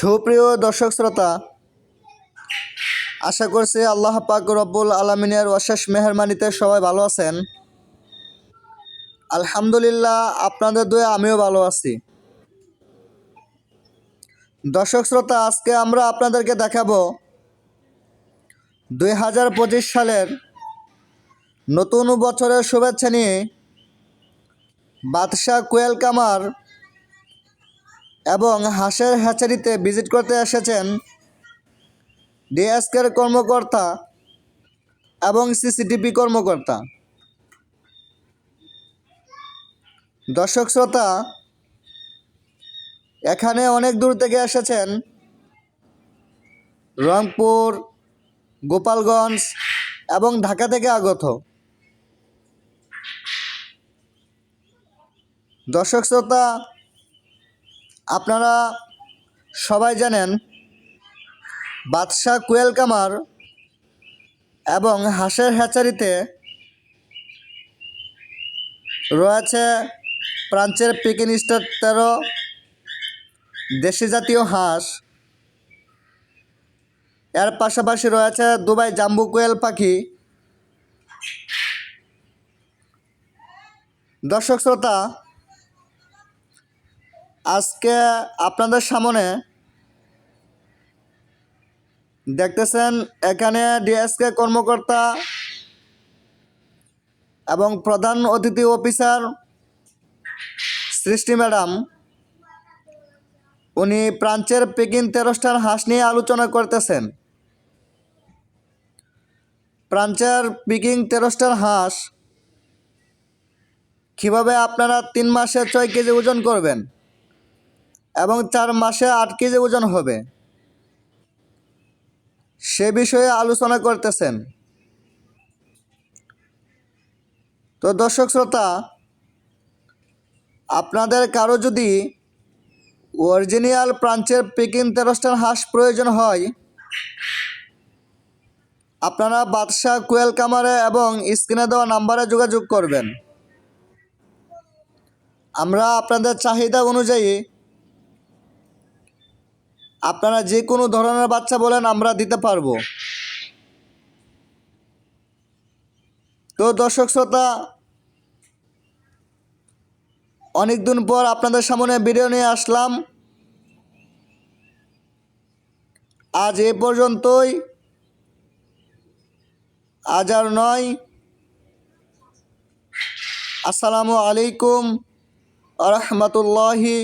সুপ্রিয় দর্শক শ্রোতা, আশা করছি আল্লাহ পাক রব্বুল আলমিনের অশেষ মেহরবানিতে সবাই ভালো আছেন। আলহামদুলিল্লাহ, আপনাদের দোয়া আমিও ভালো আছি। দর্শক শ্রোতা, আজকে আমরা আপনাদেরকে দেখাবো 2025 সালের নতুন বছরের শুভেচ্ছা নিয়ে বাদশাহ কোয়েল কামার এবং হাঁসের হ্যাচারিতে ভিজিট করতে এসেছেন ডিএসকের কর্মকর্তা এবং সিসিটিভি কর্মকর্তা। দর্শক শ্রোতা, এখানে অনেক দূর থেকে এসেছেন, রংপুর, গোপালগঞ্জ এবং ঢাকা থেকে আগত। দর্শক শ্রোতা, আপনারা সবাই জানেন বাদশাহ কোয়েল কামার এবং হাঁসের হ্যাচারিতে রয়েছে ফ্রান্সের পিকিং স্টার 13 দেশি জাতীয় হাঁস, এর পাশাপাশি রয়েছে দুবাই জাম্বু কোয়েল পাখি। দর্শক শ্রোতা, আজকে আপনাদের সামনে দেখতেছেন এখানে ডিএসকে কর্মকর্তা এবং প্রধান অতিথি অফিসার সৃষ্টি ম্যাডাম, উনি ফ্রান্সের পিকিং 13 স্টার হাঁস নিয়ে আলোচনা করতেছেন। ফ্রান্সের পিকিং 13 স্টার হাঁস কীভাবে আপনারা 3 মাসে 6 কেজি ওজন করবেন এবং 4 মাসে 8 কেজি ওজন হবে, সে বিষয়ে আলোচনা করতেছেন। তো দর্শক শ্রোতা, আপনাদের কারো যদি অরিজিনাল ফ্রান্সের পিকিং 13 স্টার হাঁস প্রয়োজন হয়, আপনারা বাদশাহ কোয়েল কামারে এবং স্ক্রিনে দেওয়া নাম্বারে যোগাযোগ করবেন। আমরা আপনাদের চাহিদা অনুযায়ী আপনারা যে কোনো ধরনের বাচ্চা বলেন আমরা দিতে পারবো। তো দর্শক শ্রোতা, অনেক দিন পর আপনাদের সামনে ভিডিও নিয়ে আসলাম। আজ এ পর্যন্তই, আজ আর নয়। আসসালামু আলাইকুম ওয়া রাহমাতুল্লাহি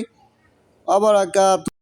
ওয়া বারাকাতুহু।